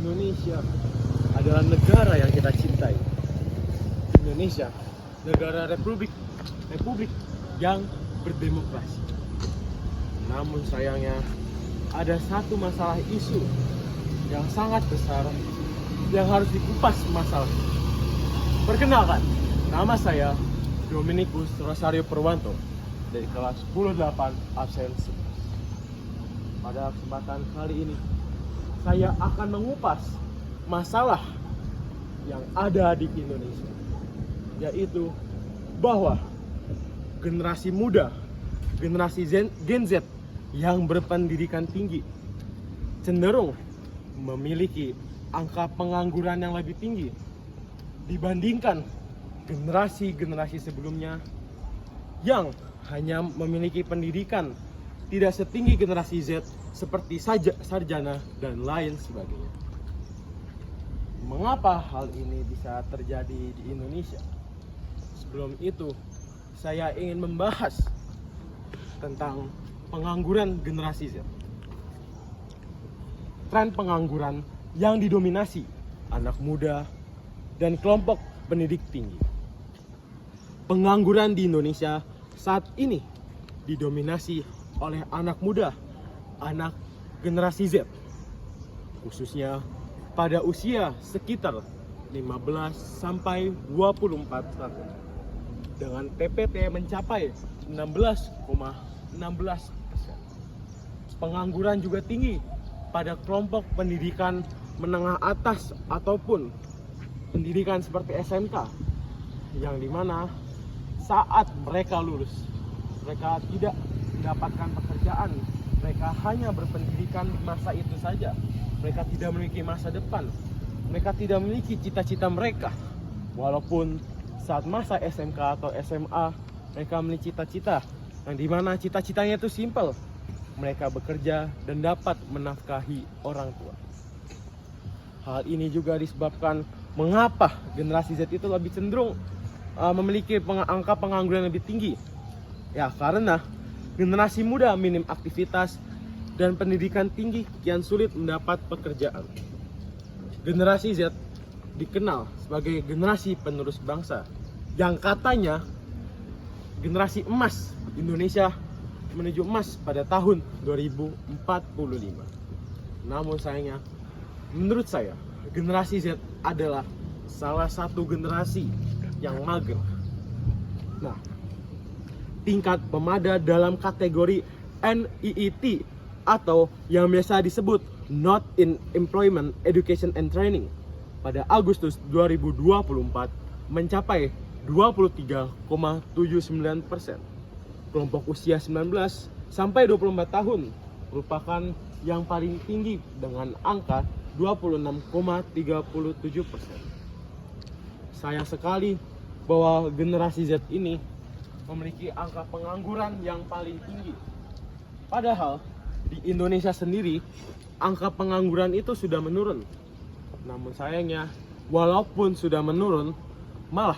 Indonesia adalah negara yang kita cintai. Indonesia, negara republik yang berdemokrasi. Namun sayangnya, ada satu masalah isu yang sangat besar yang harus dikupas masalah. Perkenalkan, nama saya Dominikus Rosario Purwanto dari kelas 10-8 absen 11. Pada kesempatan kali ini, saya akan mengupas masalah yang ada di Indonesia, yaitu bahwa generasi muda, generasi Gen Z yang berpendidikan tinggi cenderung memiliki angka pengangguran yang lebih tinggi dibandingkan generasi-generasi sebelumnya yang hanya memiliki pendidikan tidak setinggi generasi Z seperti sarjana dan lain sebagainya. Mengapa hal ini bisa terjadi di Indonesia? Sebelum itu, saya ingin membahas tentang pengangguran generasi Z. Tren pengangguran yang didominasi anak muda dan kelompok pendidik tinggi. Pengangguran di Indonesia saat ini didominasi oleh anak muda, anak generasi Z, khususnya pada usia sekitar 15 sampai 24 tahun, dengan PPT mencapai 16,16%. Pengangguran juga tinggi pada kelompok pendidikan menengah atas ataupun pendidikan seperti SMK, yang dimana saat mereka lulus, mereka tidak mendapatkan pekerjaan, mereka hanya berpendidikan masa itu saja, mereka tidak memiliki masa depan, mereka tidak memiliki cita-cita mereka. Walaupun saat masa SMK atau SMA mereka memiliki cita-cita, yang dimana cita-citanya itu simpel, mereka bekerja dan dapat menafkahi orang tua. Hal ini juga disebabkan mengapa generasi Z itu lebih cenderung memiliki angka pengangguran lebih tinggi. Ya, karena generasi muda minim aktivitas dan pendidikan tinggi kian sulit mendapat pekerjaan. Generasi Z dikenal sebagai generasi penerus bangsa, yang katanya generasi emas Indonesia menuju emas pada tahun 2045. Namun sayangnya, menurut saya, generasi Z adalah salah satu generasi yang mager. Nah, tingkat pemada dalam kategori NEET atau yang biasa disebut Not in Employment, Education and Training pada Agustus 2024 mencapai 23,79%. Kelompok usia 19 sampai 24 tahun merupakan yang paling tinggi dengan angka 26,37%. Sayang sekali bahwa generasi Z ini memiliki angka pengangguran yang paling tinggi. Padahal di Indonesia sendiri angka pengangguran itu sudah menurun. Namun sayangnya, walaupun sudah menurun, malah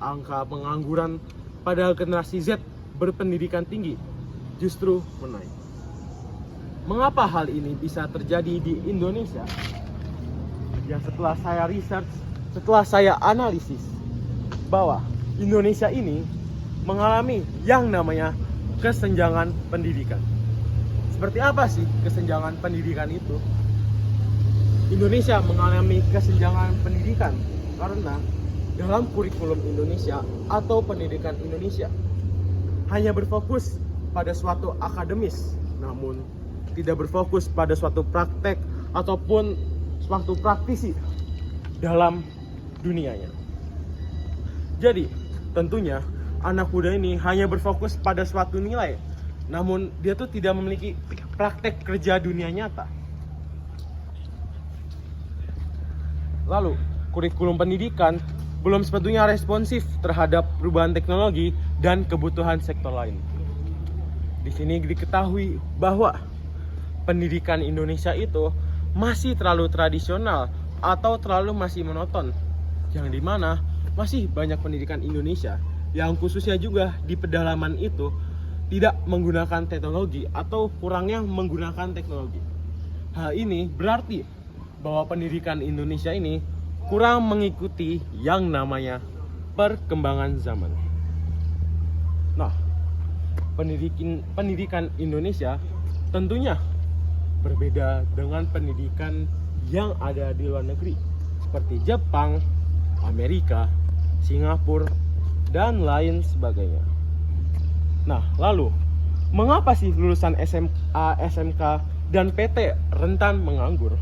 angka pengangguran pada generasi Z berpendidikan tinggi justru menaik. Mengapa hal ini bisa terjadi di Indonesia? Ya, setelah saya research, setelah saya analisis bahwa Indonesia ini mengalami yang namanya kesenjangan pendidikan. Seperti apa sih kesenjangan pendidikan itu? Indonesia mengalami kesenjangan pendidikan karena dalam kurikulum Indonesia atau pendidikan Indonesia hanya berfokus pada suatu akademis, namun tidak berfokus pada suatu praktek ataupun suatu praktisi dalam dunianya. Jadi, tentunya anak muda ini hanya berfokus pada suatu nilai, namun dia tuh tidak memiliki praktek kerja dunia nyata. Lalu, kurikulum pendidikan belum sepenuhnya responsif terhadap perubahan teknologi dan kebutuhan sektor lain. Di sini diketahui bahwa pendidikan Indonesia itu masih terlalu tradisional atau terlalu masih monoton, yang dimana masih banyak pendidikan Indonesia yang khususnya juga di pedalaman itu tidak menggunakan teknologi atau kurangnya menggunakan teknologi. Hal ini berarti bahwa pendidikan Indonesia ini kurang mengikuti yang namanya perkembangan zaman. Nah, pendidikan Indonesia tentunya berbeda dengan pendidikan yang ada di luar negeri seperti Jepang, Amerika, Singapura, dan lain sebagainya. Nah, lalu mengapa sih lulusan SMA, SMK, dan PT rentan menganggur?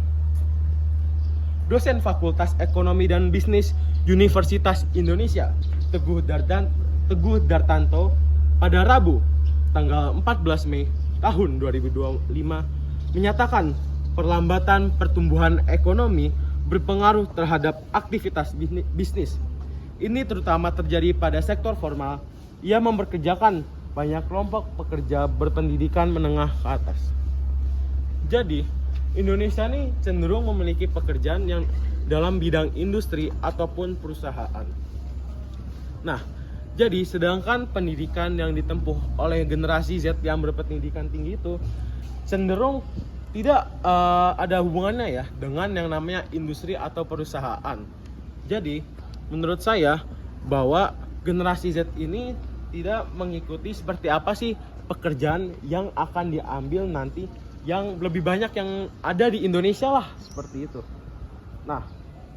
Dosen Fakultas Ekonomi dan Bisnis Universitas Indonesia, Teguh Dartanto, pada Rabu, tanggal 14 Mei tahun 2025, menyatakan perlambatan pertumbuhan ekonomi berpengaruh terhadap aktivitas bisnis. Ini terutama terjadi pada sektor formal yang mempekerjakan banyak kelompok pekerja berpendidikan menengah ke atas. Jadi, Indonesia ini cenderung memiliki pekerjaan yang dalam bidang industri ataupun perusahaan. Nah, jadi sedangkan pendidikan yang ditempuh oleh generasi Z yang berpendidikan tinggi itu cenderung tidak ada hubungannya ya dengan yang namanya industri atau perusahaan. Jadi, menurut saya bahwa generasi Z ini tidak mengikuti seperti apa sih pekerjaan yang akan diambil nanti, yang lebih banyak yang ada di Indonesia lah, seperti itu. Nah,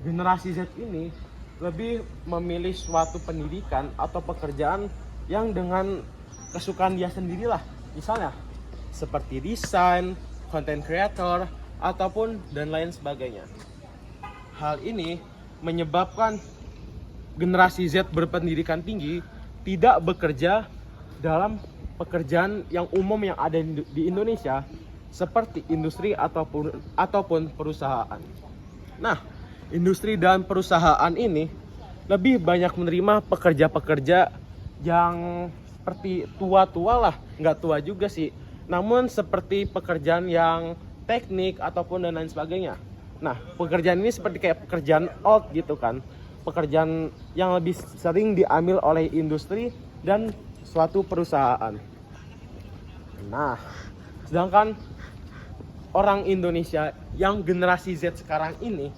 generasi Z ini lebih memilih suatu pendidikan atau pekerjaan yang dengan kesukaan dia sendirilah. Misalnya seperti desain, content creator, ataupun dan lain sebagainya. Hal ini menyebabkan generasi Z berpendidikan tinggi tidak bekerja dalam pekerjaan yang umum yang ada di Indonesia seperti industri ataupun perusahaan. Nah, industri dan perusahaan ini lebih banyak menerima pekerja-pekerja yang seperti tua-tua lah, nggak tua juga sih, namun seperti pekerjaan yang teknik ataupun dan lain sebagainya. Nah, pekerjaan ini seperti kayak pekerjaan old gitu kan, pekerjaan yang lebih sering diambil oleh industri dan suatu perusahaan. Nah, sedangkan orang Indonesia yang generasi Z sekarang ini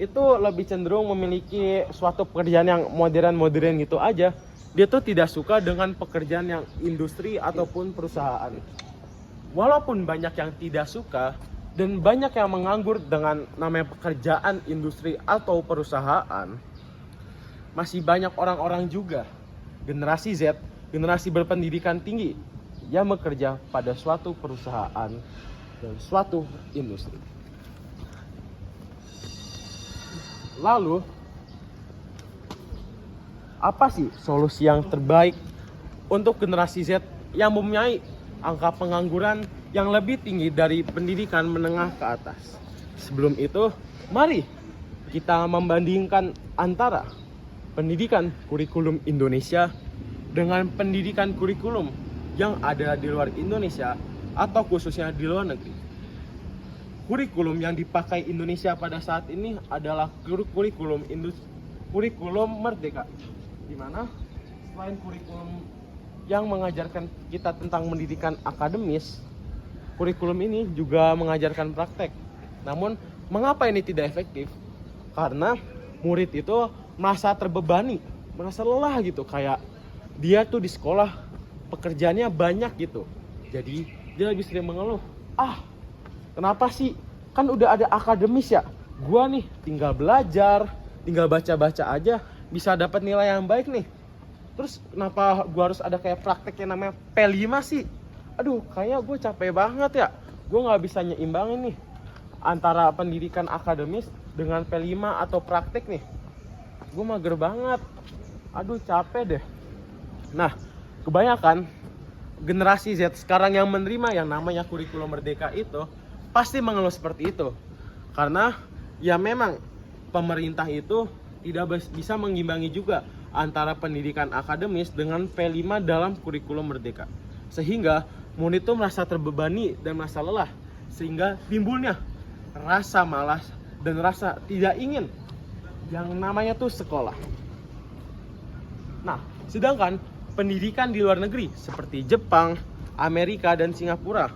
itu lebih cenderung memiliki suatu pekerjaan yang modern gitu aja. Dia tuh tidak suka dengan pekerjaan yang industri ataupun perusahaan. Walaupun banyak yang tidak suka dan banyak yang menganggur dengan namanya pekerjaan industri atau perusahaan, masih banyak orang-orang juga generasi Z, generasi berpendidikan tinggi yang bekerja pada suatu perusahaan dan suatu industri. Lalu, apa sih solusi yang terbaik untuk generasi Z yang mempunyai angka pengangguran yang lebih tinggi dari pendidikan menengah ke atas? Sebelum itu, mari kita membandingkan antara pendidikan kurikulum Indonesia dengan pendidikan kurikulum yang ada di luar Indonesia atau khususnya di luar negeri. Kurikulum yang dipakai Indonesia pada saat ini adalah kurikulum merdeka, di mana selain kurikulum yang mengajarkan kita tentang pendidikan akademis, kurikulum ini juga mengajarkan praktek. Namun, mengapa ini tidak efektif? Karena murid itu merasa terbebani, merasa lelah gitu, kayak dia tuh di sekolah pekerjaannya banyak gitu. Jadi dia lebih sering mengeluh, kenapa sih, kan udah ada akademis ya, gua nih tinggal belajar, tinggal baca-baca aja bisa dapat nilai yang baik nih. Terus kenapa gua harus ada kayak praktek yang namanya P5 sih? Aduh, kayaknya gue capek banget ya, gue gak bisa nyeimbangin nih antara pendidikan akademis dengan P5 atau praktek nih. Gue mager banget, aduh capek deh. Nah, kebanyakan generasi Z sekarang yang menerima yang namanya kurikulum merdeka itu pasti mengeluh seperti itu. Karena ya memang pemerintah itu tidak bisa mengimbangi juga antara pendidikan akademis dengan P5 dalam kurikulum merdeka. Sehingga murid itu merasa terbebani dan merasa lelah, sehingga timbulnya rasa malas dan rasa tidak ingin yang namanya tuh sekolah. Nah, sedangkan pendidikan di luar negeri seperti Jepang, Amerika, dan Singapura,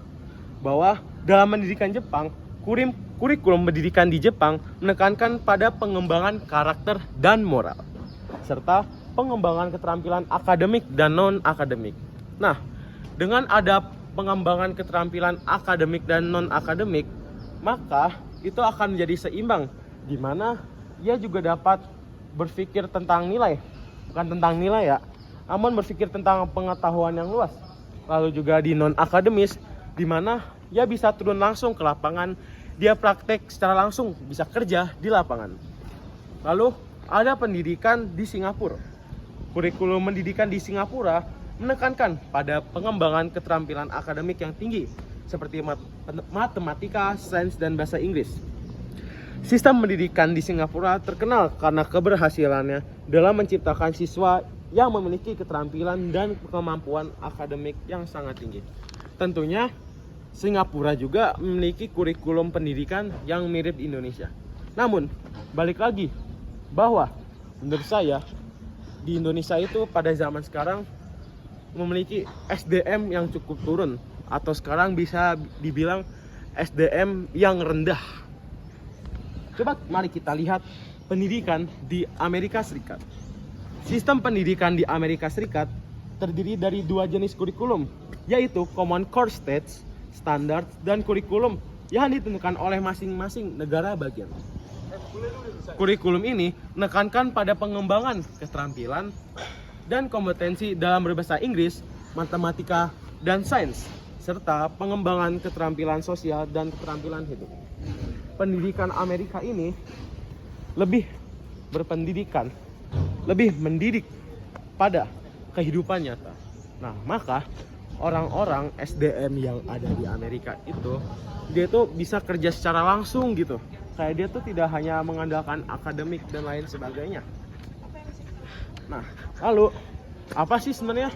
bahwa dalam pendidikan Jepang, Kurikulum pendidikan di Jepang menekankan pada pengembangan karakter dan moral, serta pengembangan keterampilan akademik dan non-akademik. Nah, dengan ada pengembangan keterampilan akademik dan non-akademik, maka itu akan menjadi seimbang, di mana ia juga dapat berpikir tentang nilai, bukan tentang nilai ya, namun berpikir tentang pengetahuan yang luas. Lalu juga di non-akademis, di mana ia bisa turun langsung ke lapangan, dia praktek secara langsung, bisa kerja di lapangan. Lalu ada pendidikan di Singapura. Kurikulum pendidikan di Singapura menekankan pada pengembangan keterampilan akademik yang tinggi, seperti matematika, sains, dan bahasa Inggris. Sistem pendidikan di Singapura terkenal karena keberhasilannya dalam menciptakan siswa yang memiliki keterampilan dan kemampuan akademik yang sangat tinggi. Tentunya Singapura juga memiliki kurikulum pendidikan yang mirip Indonesia. Namun, balik lagi bahwa menurut saya di Indonesia itu pada zaman sekarang memiliki SDM yang cukup turun, atau sekarang bisa dibilang SDM yang rendah. Coba mari kita lihat pendidikan di Amerika Serikat. Sistem pendidikan di Amerika Serikat terdiri dari dua jenis kurikulum, yaitu Common Core Tests, standar, dan kurikulum yang ditentukan oleh masing-masing negara bagian. Kurikulum ini menekankan pada pengembangan keterampilan dan kompetensi dalam berbahasa Inggris, matematika, dan sains, serta pengembangan keterampilan sosial dan keterampilan hidup. Pendidikan Amerika ini lebih berpendidikan, lebih mendidik pada kehidupan nyata. Nah, maka orang-orang SDM yang ada di Amerika itu, dia tuh bisa kerja secara langsung gitu. Kayak dia tuh tidak hanya mengandalkan akademik dan lain sebagainya. Nah, lalu apa sih sebenarnya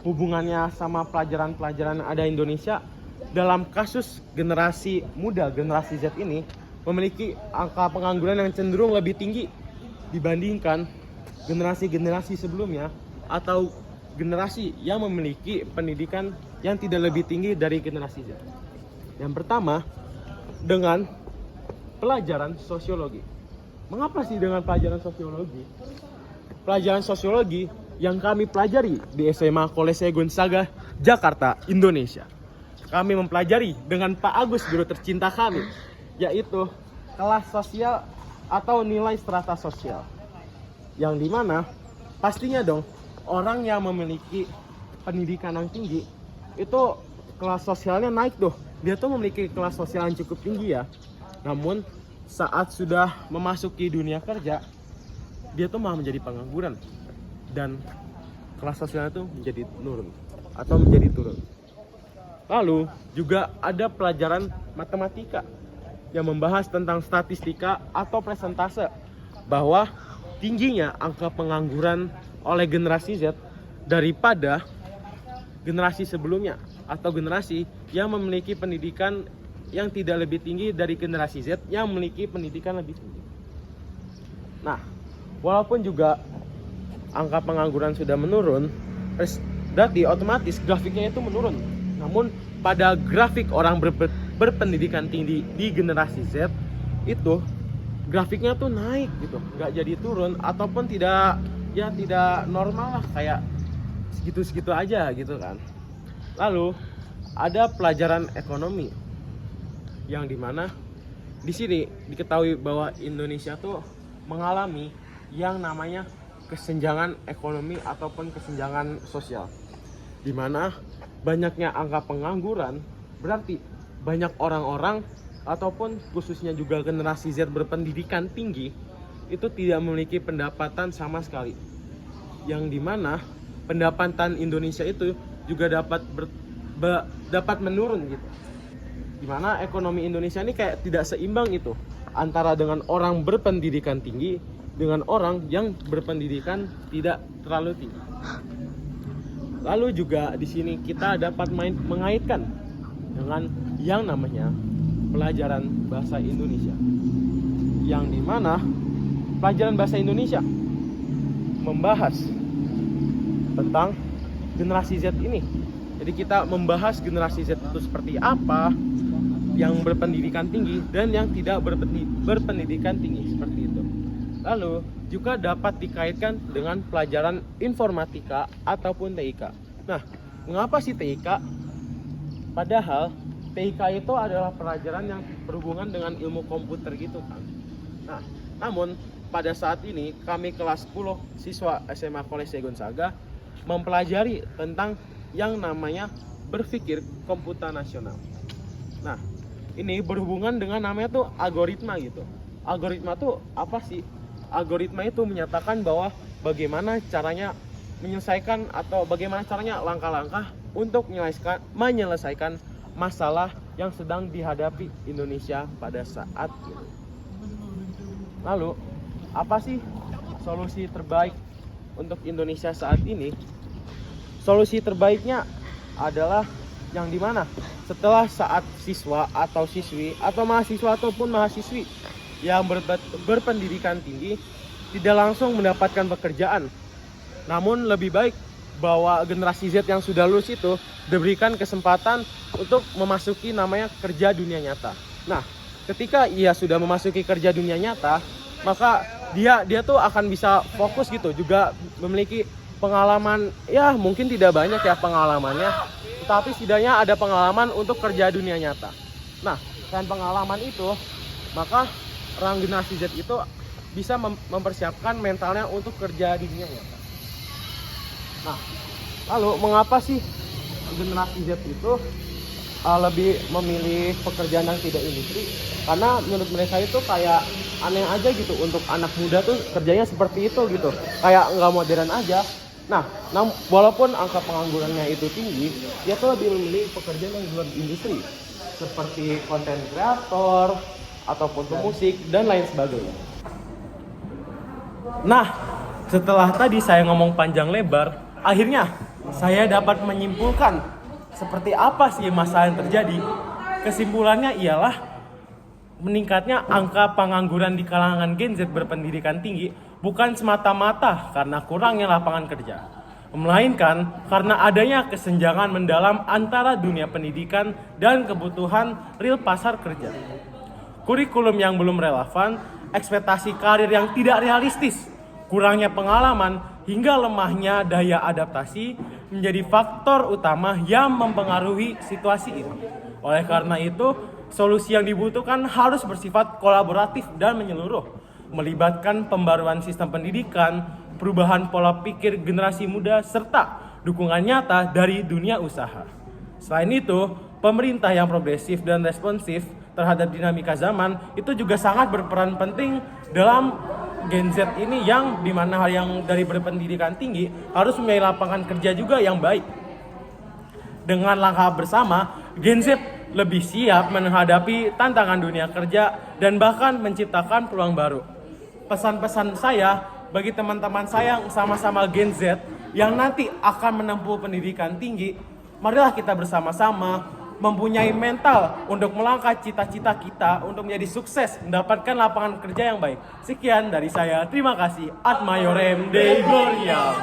hubungannya sama pelajaran-pelajaran ada di Indonesia? Dalam kasus generasi muda, generasi Z ini memiliki angka pengangguran yang cenderung lebih tinggi dibandingkan generasi-generasi sebelumnya atau generasi yang memiliki pendidikan yang tidak lebih tinggi dari generasi Z. Yang pertama, dengan pelajaran sosiologi. Mengapa sih dengan pelajaran sosiologi? Pelajaran sosiologi yang kami pelajari di SMA Kolese Gonzaga, Jakarta, Indonesia. Kami mempelajari dengan Pak Agus, guru tercinta kami, yaitu kelas sosial atau nilai strata sosial. Yang dimana pastinya dong orang yang memiliki pendidikan yang tinggi itu kelas sosialnya naik tuh. Dia tuh memiliki kelas sosial yang cukup tinggi ya. Namun saat sudah memasuki dunia kerja, dia tuh malah menjadi pengangguran dan kelas sosialnya tuh menjadi turun atau menjadi turun. Lalu juga ada pelajaran matematika yang membahas tentang statistika atau presentase, bahwa tingginya angka pengangguran oleh generasi Z daripada generasi sebelumnya atau generasi yang memiliki pendidikan yang tidak lebih tinggi dari generasi Z yang memiliki pendidikan lebih tinggi. Nah, walaupun juga angka pengangguran sudah menurun, berarti otomatis grafiknya itu menurun. Namun pada grafik orang berpendidikan tinggi di generasi Z itu grafiknya tuh naik gitu, nggak jadi turun ataupun tidak normal lah, kayak segitu-segitu aja gitu kan. Lalu ada pelajaran ekonomi yang dimana di sini diketahui bahwa Indonesia tuh mengalami yang namanya kesenjangan ekonomi ataupun kesenjangan sosial, dimana banyaknya angka pengangguran berarti banyak orang-orang ataupun khususnya juga generasi Z berpendidikan tinggi itu tidak memiliki pendapatan sama sekali, yang dimana pendapatan Indonesia itu juga dapat menurun gitu, dimana ekonomi Indonesia ini kayak tidak seimbang itu antara dengan orang berpendidikan tinggi dengan orang yang berpendidikan tidak terlalu tinggi. Lalu juga di sini kita dapat mengaitkan dengan yang namanya pelajaran bahasa Indonesia, yang dimana pelajaran bahasa Indonesia membahas tentang generasi Z ini. Jadi kita membahas generasi Z itu seperti apa, yang berpendidikan tinggi dan yang tidak berpendidikan tinggi, seperti itu. Lalu juga dapat dikaitkan dengan pelajaran informatika ataupun TIK. Nah, mengapa sih TIK? Padahal TIK itu adalah pelajaran yang berhubungan dengan ilmu komputer gitu kan. Nah, namun pada saat ini kami kelas 10 siswa SMA Kolese Gonzaga mempelajari tentang yang namanya berpikir komputasional. Nah, ini berhubungan dengan namanya tuh algoritma gitu. Algoritma tuh apa sih? Algoritma itu menyatakan bahwa bagaimana caranya menyelesaikan atau bagaimana caranya langkah-langkah untuk menyelesaikan masalah yang sedang dihadapi Indonesia pada saat ini. Lalu, apa sih solusi terbaik untuk Indonesia saat ini? Solusi terbaiknya adalah yang dimana setelah saat siswa atau siswi atau mahasiswa ataupun mahasiswi yang berpendidikan tinggi tidak langsung mendapatkan pekerjaan, namun lebih baik bahwa generasi Z yang sudah lulus itu diberikan kesempatan untuk memasuki namanya kerja dunia nyata. Nah, ketika ia sudah memasuki kerja dunia nyata, maka dia tuh akan bisa fokus gitu, juga memiliki pengalaman, ya mungkin tidak banyak ya pengalamannya, tetapi setidaknya ada pengalaman untuk kerja dunia nyata. Nah, dengan pengalaman itu, maka orang generasi Z itu bisa mempersiapkan mentalnya untuk kerja di dunia nyata. Nah, lalu mengapa sih generasi Z itu lebih memilih pekerjaan yang tidak industri? Karena menurut mereka itu kayak aneh aja gitu, untuk anak muda tuh kerjanya seperti itu gitu, kayak nggak modern aja. Nah, walaupun angka penganggurannya itu tinggi, dia tuh lebih memilih pekerjaan yang di luar industri, seperti konten kreator ataupun pemusik dan lain sebagainya. Nah, setelah tadi saya ngomong panjang lebar, akhirnya saya dapat menyimpulkan seperti apa sih masalah yang terjadi. Kesimpulannya ialah meningkatnya angka pengangguran di kalangan Gen Z berpendidikan tinggi bukan semata-mata karena kurangnya lapangan kerja, melainkan karena adanya kesenjangan mendalam antara dunia pendidikan dan kebutuhan real pasar kerja. Kurikulum yang belum relevan, ekspektasi karir yang tidak realistis, kurangnya pengalaman, hingga lemahnya daya adaptasi menjadi faktor utama yang mempengaruhi situasi ini. Oleh karena itu, solusi yang dibutuhkan harus bersifat kolaboratif dan menyeluruh, melibatkan pembaruan sistem pendidikan, perubahan pola pikir generasi muda, serta dukungan nyata dari dunia usaha. Selain itu, pemerintah yang progresif dan responsif terhadap dinamika zaman itu juga sangat berperan penting dalam Gen Z ini, yang dimana hal yang dari berpendidikan tinggi harus memiliki lapangan kerja juga yang baik. Dengan langkah bersama, Gen Z lebih siap menghadapi tantangan dunia kerja dan bahkan menciptakan peluang baru. Pesan-pesan saya bagi teman-teman saya yang sama-sama Gen Z yang nanti akan menempuh pendidikan tinggi, marilah kita bersama-sama mempunyai mental untuk melangkah cita-cita kita untuk menjadi sukses, mendapatkan lapangan kerja yang baik. Sekian dari saya, terima kasih. Ad Maiorem Dei Gloria.